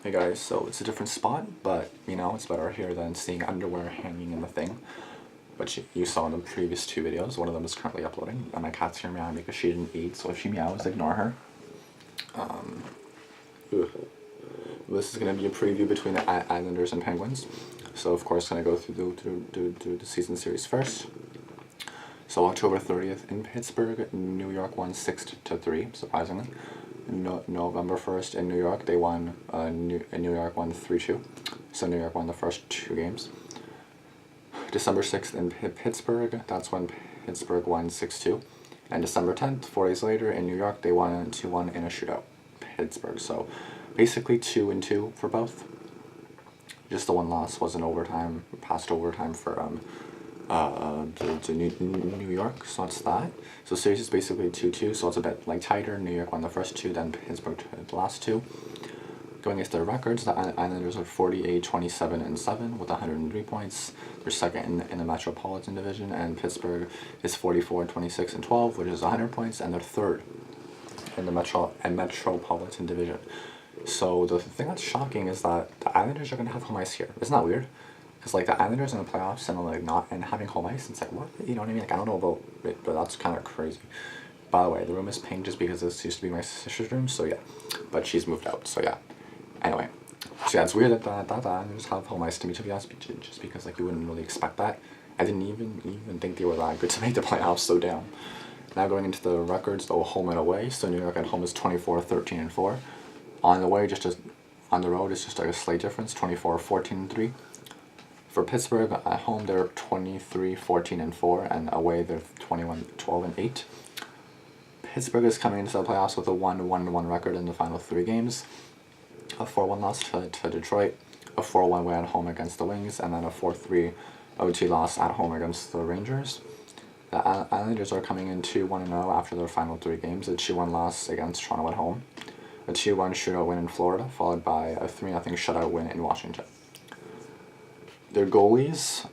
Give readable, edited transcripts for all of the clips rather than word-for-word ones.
Hey guys, so it's a different spot, but you know, it's better here than seeing underwear hanging in the thing, which you saw in the previous two videos. One of them is currently uploading, and my cat's here meowing because she didn't eat, so if she meows, ignore her. Ugh. This is going to be a preview between the Islanders and Penguins, so of course going to go through the season series first. So October 30th in Pittsburgh, New York won 6-3, surprisingly. November 1st in New York, they won, New York won 3-2. So New York won the first two games. December 6th in Pittsburgh, that's when Pittsburgh won 6-2. And December 10th, 4 days later in New York, they won 2-1 in a shootout. Pittsburgh, so basically 2-2 for both. Just the one loss was in overtime, past overtime for to New York, so it's that. So series is basically 2-2, so it's a bit like tighter. New York won the first two, then Pittsburgh the last two. Going against their records, the Islanders are 48-27-7 with 103 points. They're second in the Metropolitan Division, and Pittsburgh is 44-26-12, which is 100 points, and they're third in the Metropolitan Division. So the thing that's shocking is that the Islanders are going to have home ice here. Isn't that weird? Because like the Islanders in the playoffs and like not and having home ice, it's like what, you know what I mean? Like I don't know about it, but that's kind of crazy. By the way, the room is pink just because this used to be my sister's room, so yeah. But she's moved out, so yeah. Anyway, so yeah, it's weird that the Islanders have home ice to me, to be honest, just because like you wouldn't really expect that. I didn't even think they were that good to make the playoffs, so damn. Now going into the records, though, home and away. So New York at home is 24-13-4. On the way, on the road, it's just like a slight difference, 24-14-3. For Pittsburgh, at home they're 23-14-4, and away they're 21-12-8. Pittsburgh is coming into the playoffs with a 1-1 record in the final three games. A 4-1 loss to Detroit, a 4-1 win at home against the Wings, and then a 4-3 OT loss at home against the Rangers. The Islanders are coming in 2-1-0 after their final three games, a 2-1 loss against Toronto at home, a 2-1 shootout win in Florida, followed by a 3-0 shutout win in Washington. Their goalies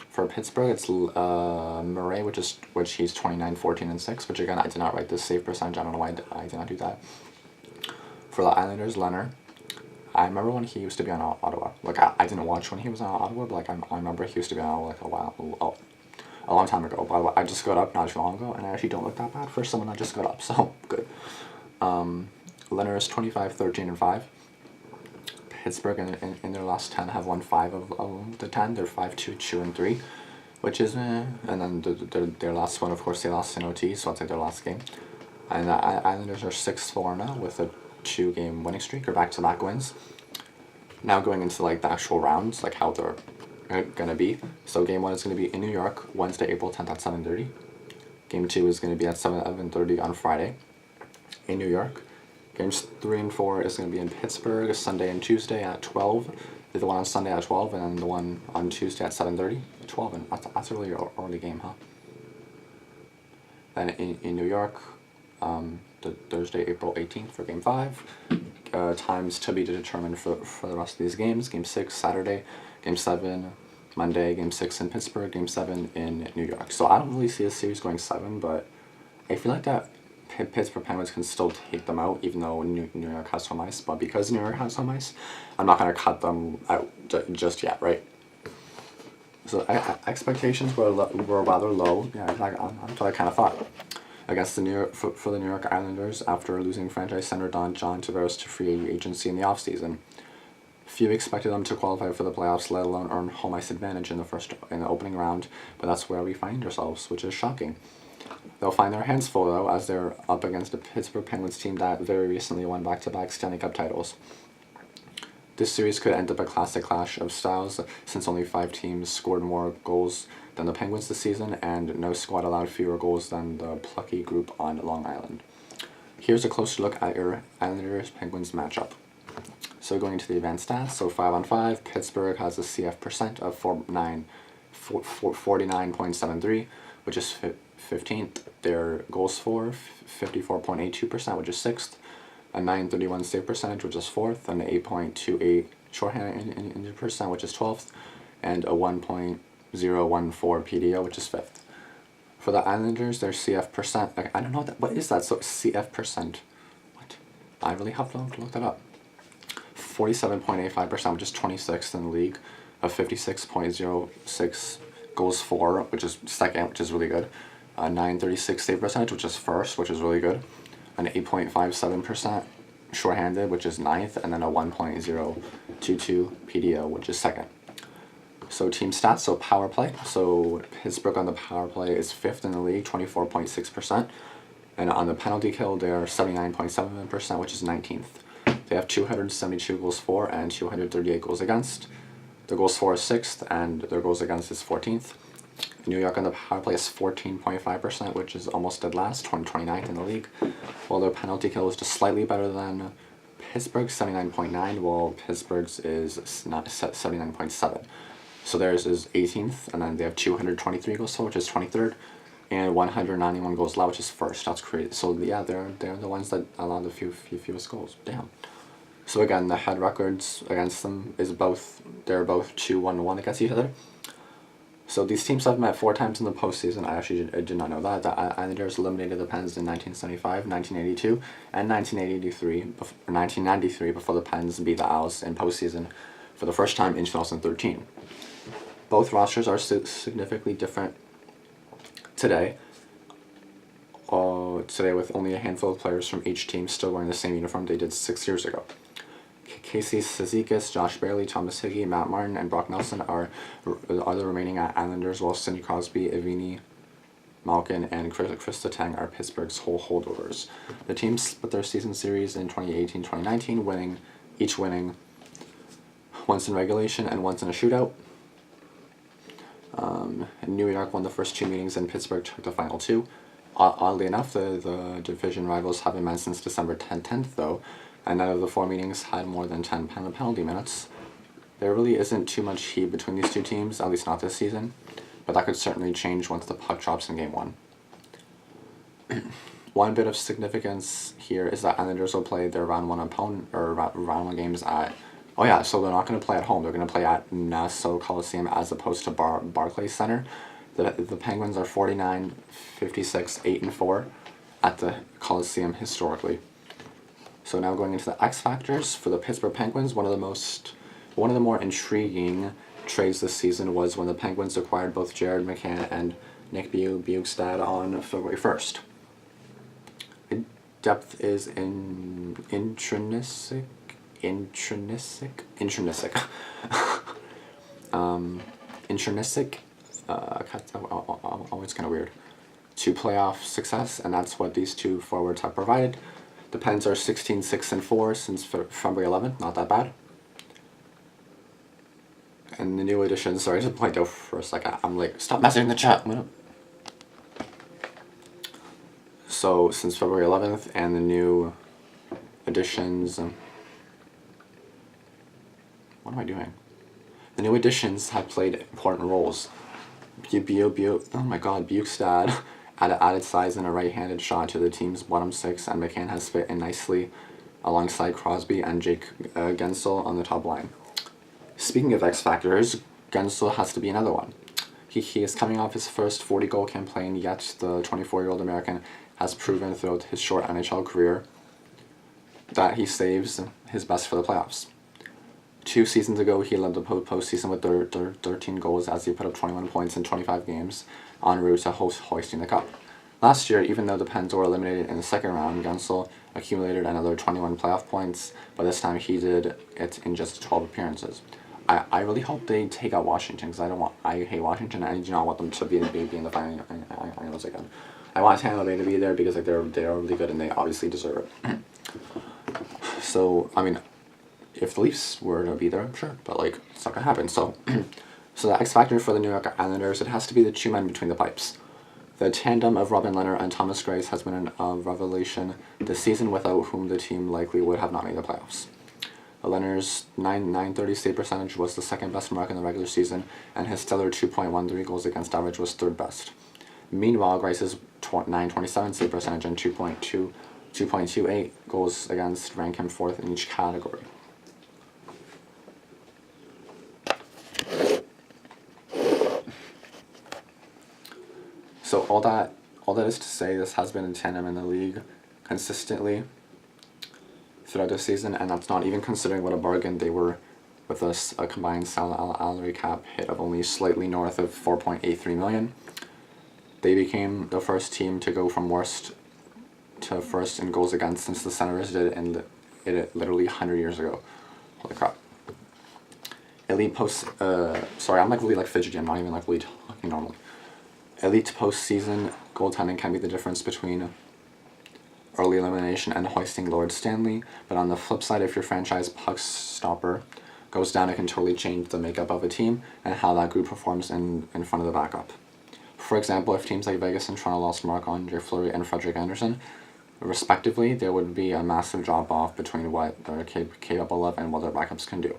for Pittsburgh, it's Murray, which he's 29-14-6, which again I did not write this save percentage. I don't know why I did not do that. For the Islanders, Leonard, I remember when he used to be on Ottawa. Like I didn't watch when he was on Ottawa, but like I remember he used to be on Ottawa like a long time ago. By the way, I just got up not too long ago, and I actually don't look that bad for someone that just got up. So good. Leonard is 25-13-5. Pittsburgh in their last 10 have won 5 of the 10. They're 5-2-2-3, which is and then their last one, of course, they lost in OT, so that's like their last game. And the Islanders are 6-4 now with a 2-game winning streak or back-to-back wins. Now going into like the actual rounds, like how they're gonna be. So game 1 is gonna be in New York, Wednesday, April 10th at 7:30. Game 2 is gonna be at 7:30 on Friday in New York. Games 3 and 4 is going to be in Pittsburgh, Sunday and Tuesday at 12. The one on Sunday at 12, and then the one on Tuesday at 7:30. 12, and that's a really early game, huh? Then in New York, the Thursday, April 18th for Game 5. Times to be determined for the rest of these games. Game 6, Saturday. Game 7, Monday. Game 6 in Pittsburgh. Game 7 in New York. So I don't really see a series going 7, but I feel like that Pittsburgh Penguins can still take them out, even though New York has home ice. But because New York has home ice, I'm not going to cut them out just yet, right? So expectations were rather low. Yeah, that's what I kind of thought. Against the for the New York Islanders after losing franchise center John Tavares to free agency in the offseason. Few expected them to qualify for the playoffs, let alone earn home ice advantage in the opening round. But that's where we find ourselves, which is shocking. They'll find their hands full, though, as they're up against a Pittsburgh Penguins team that very recently won back-to-back Stanley Cup titles. This series could end up a classic clash of styles, since only 5 teams scored more goals than the Penguins this season, and no squad allowed fewer goals than the plucky group on Long Island. Here's a closer look at your Islanders-Penguins matchup. So going into the advanced stats, so 5-on-5, Pittsburgh has a CF percent of 49.73, which is 15th. Their goals for 54.82%, which is 6th. A 931 save percentage, which is 4th. An 8.28 shorthanded injury percent, which is 12th. And a 1.014 PDO, which is 5th. For the Islanders, their CF percent, like, I don't know what is that, so CF percent. What? I really have to look that up. 47.85%, which is 26th in the league, a 56.06 goals for, which is second, which is really good, a 936 save percentage, which is first, which is really good, an 8.57% shorthanded, which is ninth, and then a 1.022 PDO, which is second. So team stats, so power play. So Pittsburgh on the power play is fifth in the league, 24.6%. And on the penalty kill, they're 79.7%, which is 19th. They have 272 goals for and 238 goals against. Their goals for is 6th, and their goals against is 14th. New York on the power play is 14.5%, which is almost dead last, 29th in the league. While their penalty kill is just slightly better than Pittsburgh's, 79.9, while Pittsburgh's is 79.7. So theirs is 18th, and then they have 223 goals for, which is 23rd, and 191 goals allowed, which is first. That's crazy. So yeah, they're the ones that allow the fewest goals. Damn. So again, the head records against them is they're both 2-1-1 against each other. So these teams have met 4 times in the postseason. I did not know that. The Islanders eliminated the Pens in 1975, 1982, and 1993 before the Pens beat the Owls in postseason for the first time in 2013. Both rosters are significantly different today. Today with only a handful of players from each team still wearing the same uniform they did 6 years ago. Casey Cizikas, Josh Bailey, Thomas Hickey, Matt Martin, and Brock Nelson are the remaining Islanders, while Sidney Crosby, Evgeny Malkin, and Chris Letang are Pittsburgh's holdovers. The teams split their season series in 2018-2019, each winning once in regulation and once in a shootout. New York won the first 2 meetings, and Pittsburgh took the final 2. Oddly enough, the division rivals haven't met since December 10th, though, and none of the 4 meetings had more than 10 penalty minutes. There really isn't too much heat between these two teams, at least not this season, but that could certainly change once the puck drops in Game 1. One bit of significance here is that Islanders will play their round 1 games at... Oh yeah, so they're not going to play at home, they're going to play at Nassau Coliseum as opposed to Barclays Center. The Penguins are 49, 56, 8-4 at the Coliseum historically. So now going into the X factors for the Pittsburgh Penguins, one of the more intriguing trades this season was when the Penguins acquired both Jared McCann and Nick Bjugstad on February 1st. Depth is intrinsic. Always kind of weird. To playoff success, and that's what these 2 forwards have provided. The Pens are 16-6-4 since February 11th, not that bad. And the new additions, sorry to point out for a second, I'm like, stop messaging the chat. So since February 11th, and the new additions, what am I doing? The new additions have played important roles. Bjugstad added size and a right-handed shot to the team's bottom 6, and McCann has fit in nicely alongside Crosby and Jake Gensel on the top line. Speaking of X factors, Gensel has to be another one. He is coming off his first 40-goal campaign, yet the 24-year-old American has proven throughout his short NHL career that he saves his best for the playoffs. 2 seasons ago, he led the postseason with 13 goals as he put up 21 points in 25 games, en route to hoisting the cup. Last year, even though the Pens were eliminated in the second round, Gensel accumulated another 21 playoff points, but this time he did it in just 12 appearances. I really hope they take out Washington, because I hate Washington, and I do not want them to be in the finals again. I want Tampa Bay to be there because they're really good and they obviously deserve it. So, I mean, if the Leafs were to be there, sure, but it's not gonna happen. So, so the X factor for the New York Islanders, it has to be the 2 men between the pipes. The tandem of Robin Lehner and Thomas Greiss has been a revelation this season, without whom the team likely would have not made the playoffs. Leonard's .930 save percentage was the second best mark in the regular season, and his stellar 2.13 goals against average was 3rd best. Meanwhile, Grice's .927 save percentage and 2.28 goals against rank him 4th in each category. So all that is to say, this has been a tandem in the league consistently. throughout the season, and that's not even considering what a bargain they were with a combined salary cap hit of only slightly north of 4.83 million. They became the first team to go from worst to first in goals against since the Senators did it literally 100 years ago. Holy crap. Elite post, sorry, I'm like really like fidgety, I'm not even like really talking normally. Elite postseason goaltending can be the difference between early elimination and hoisting Lord Stanley, but on the flip side, if your franchise puck stopper goes down, it can totally change the makeup of a team and how that group performs in front of the backup. For example, if teams like Vegas and Toronto lost Marc-Andre Fleury and Frederik Andersen, respectively, there would be a massive drop-off between what they're capable of and what their backups can do.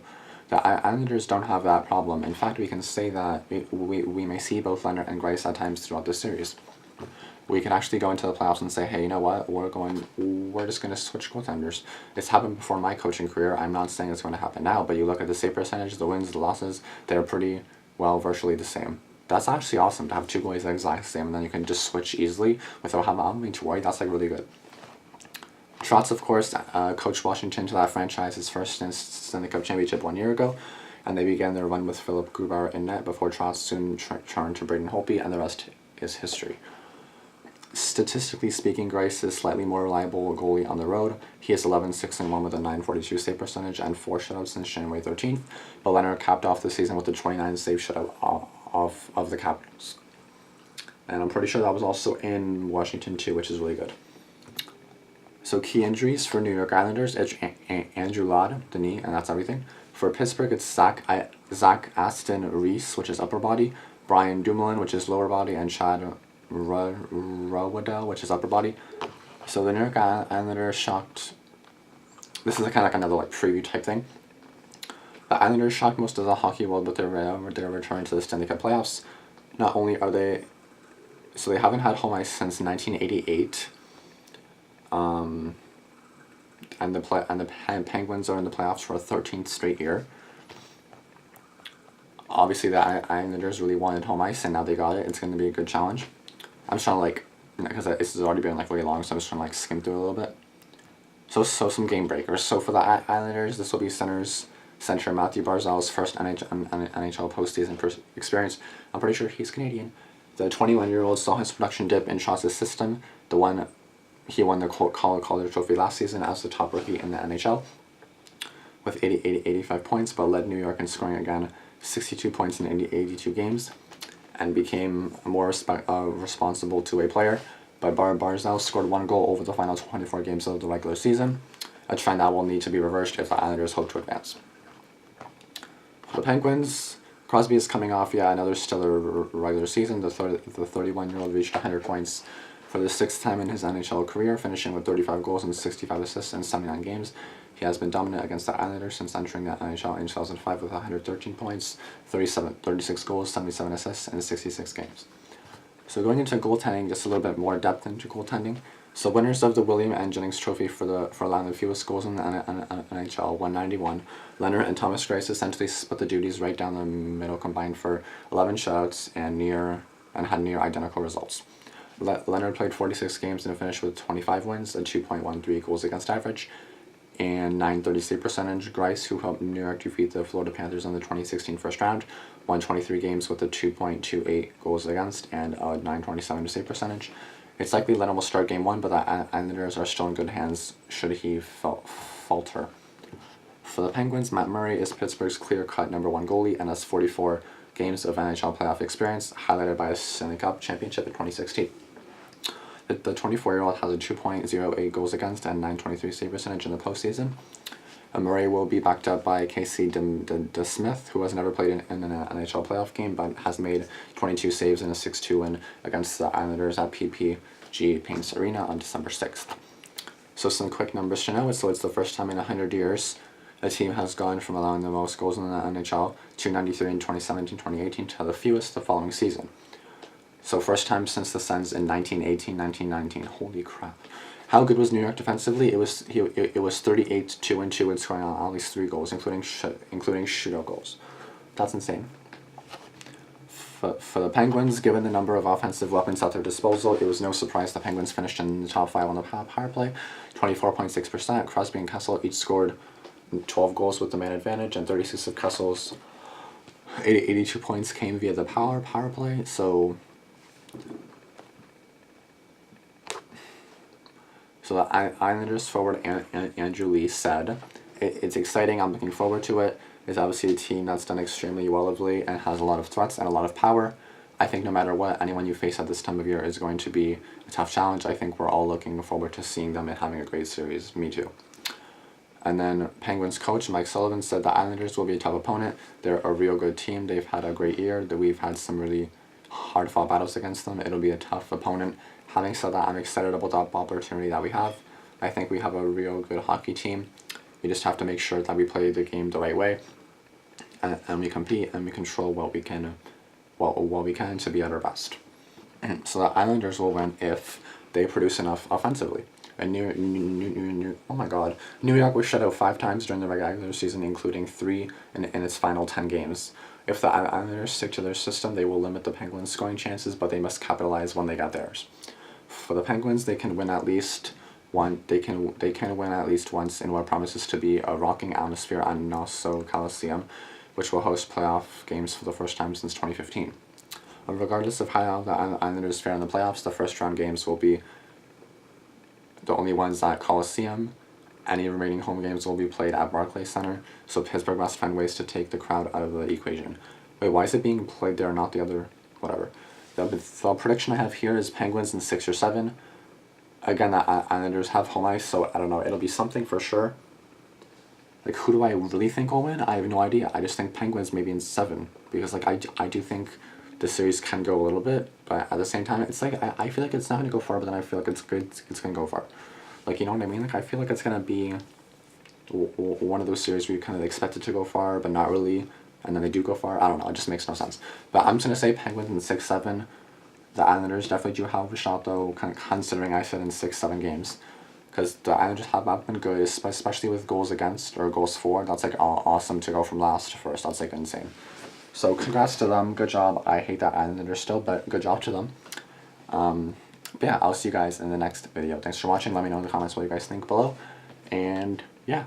The Islanders don't have that problem. In fact, we can say that we may see both Leonard and Greiss at times throughout this series. We can actually go into the playoffs and say, hey, you know what, we're just going to switch goaltenders. It's happened before my coaching career. I'm not saying it's going to happen now, but you look at the save percentage, the wins, the losses, they're pretty well virtually the same. That's actually awesome to have two goalies the exact same, and then you can just switch easily without having to worry. That's like really good. Trotz, of course, coached Washington to that franchise's first Stanley Cup championship 1 year ago, and they began their run with Philip Grubauer in net before Trotz soon turned to Braden Holtby, and the rest is history. Statistically speaking, Greiss is slightly more reliable goalie on the road. He is 11-6-1 with a .942 save percentage and 4 shutouts since January 13th, but Leonard capped off the season with a 29 save shutout of the Capitals. And I'm pretty sure that was also in Washington too, which is really good. So key injuries for New York Islanders, it's Andrew Ladd, the knee, and that's everything. For Pittsburgh, it's Zach Aston Reese, which is upper body, Brian Dumoulin, which is lower body, and Chad Rowadell, which is upper body. So the New York Islanders shocked. This is kind of like another like preview type thing. The Islanders shocked most of the hockey world with their return to the Stanley Cup playoffs. Not only are they, so they haven't had home ice since 1988. And the Penguins are in the playoffs for a 13th straight year. Obviously, the Islanders really wanted home ice, and now they got it. It's going to be a good challenge. I'm just trying to like, because this has already been like really long, so I'm just trying to like skim through it a little bit. So some game breakers. So for the Islanders, this will be center Matthew Barzal's first NHL postseason experience. I'm pretty sure he's Canadian. The 21-year-old saw his production dip in Trotz's system. He won the Calder Trophy last season as the top rookie in the NHL with 85 points, but led New York in scoring again 62 points in 82 games and became a more responsible two-way player. But Barzal scored 1 goal over the final 24 games of the regular season, a trend that will need to be reversed if the Islanders hope to advance. For the Penguins, Crosby is coming off another stellar regular season. The 31-year-old reached 100 points for the 6th time in his NHL career, finishing with 35 goals and 65 assists in 79 games. He has been dominant against the Islanders since entering the NHL in 2005 with 113 points, 36 goals, 77 assists in 66 games. So going into goaltending, just a little bit more depth into goaltending. So winners of the William and Jennings Trophy for allowing the fewest goals in the NHL, 191. Leonard and Thomas Greiss essentially split the duties right down the middle, combined for 11 shutouts and had near identical results. Leonard played 46 games and finished with 25 wins, a 2.13 goals against average, and .930 save percentage. Greiss, who helped New York defeat the Florida Panthers in the 2016 first round, won 23 games with a 2.28 goals against and a .927 save percentage. It's likely Leonard will start game 1, but the Islanders are still in good hands should he falter. For the Penguins, Matt Murray is Pittsburgh's clear-cut number 1 goalie and has 44 games of NHL playoff experience, highlighted by a Stanley Cup championship in 2016. The 24-year-old has a 2.08 goals against and .923 save percentage in the postseason. Murray will be backed up by Casey DeSmith, who has never played in an NHL playoff game, but has made 22 saves in a 6-2 win against the Islanders at PPG Paints Arena on December 6th. So some quick numbers to know. So it's the first time in 100 years a team has gone from allowing the most goals in the NHL, 293 in 2017-2018, to the fewest the following season. So first time since the Sens in 1918-1919. Holy crap. How good was New York defensively? It was 38-2-2 in scoring at least 3 goals, including shootout goals. That's insane. For the Penguins, given the number of offensive weapons at their disposal, it was no surprise the Penguins finished in the top 5 on the power play, 24.6%. Crosby and Kessel each scored 12 goals with the man advantage, and 36 of Kessel's 82 points came via the power play. So the Islanders forward Andrew Lee said, "It's exciting. I'm looking forward to it. It's obviously a team that's done extremely well of late and has a lot of threats and a lot of power. I think no matter what, anyone you face at this time of year is going to be a tough challenge. I think we're all looking forward to seeing them and having a great series. Me too." And then Penguins coach Mike Sullivan said the Islanders will be a tough opponent. They're a real good team. They've had a great year. That we've had some really hard-fought battles against them. It'll be a tough opponent. Having said that, I'm excited about the opportunity that we have. I think we have a real good hockey team. We just have to make sure that we play the game the right way, and we compete and we control what we can to be at our best. So the Islanders will win if they produce enough offensively. And New York was shut out 5 times during the regular season, including 3 in its final 10 games. If the Islanders stick to their system, they will limit the Penguins' scoring chances, but they must capitalize when they get theirs. For the Penguins, they can win at least one. They can win at least once in what promises to be a rocking atmosphere on Nassau Coliseum, which will host playoff games for the first time since 2015. Regardless of how the Islanders fare in the playoffs, the first round games will be the only ones at Coliseum. Any remaining home games will be played at Barclays Center, so Pittsburgh must find ways to take the crowd out of the equation. Wait, why is it being played there, not the other? Whatever. The prediction I have here is Penguins in 6 or 7. Again, the Islanders have home ice, so I don't know. It'll be something for sure. Like, who do I really think will win? I have no idea. I just think Penguins maybe in 7, because like I do think the series can go a little bit, but at the same time, it's like I feel like it's not going to go far, but then I feel like it's going to go far. Like, you know what I mean? Like, I feel like it's going to be one of those series where you kind of expect it to go far, but not really, and then they do go far. I don't know. It just makes no sense. But I'm just going to say Penguins in 6, 7. The Islanders definitely do have a shot, though, considering I said in 6, 7 games. Because the Islanders have not been good, especially with goals against or goals for. That's, like, awesome to go from last to first. That's, like, insane. So, congrats to them. Good job. I hate that Islanders still, but good job to them. But yeah, I'll see you guys in the next video. Thanks for watching. Let me know in the comments what you guys think below. And, yeah.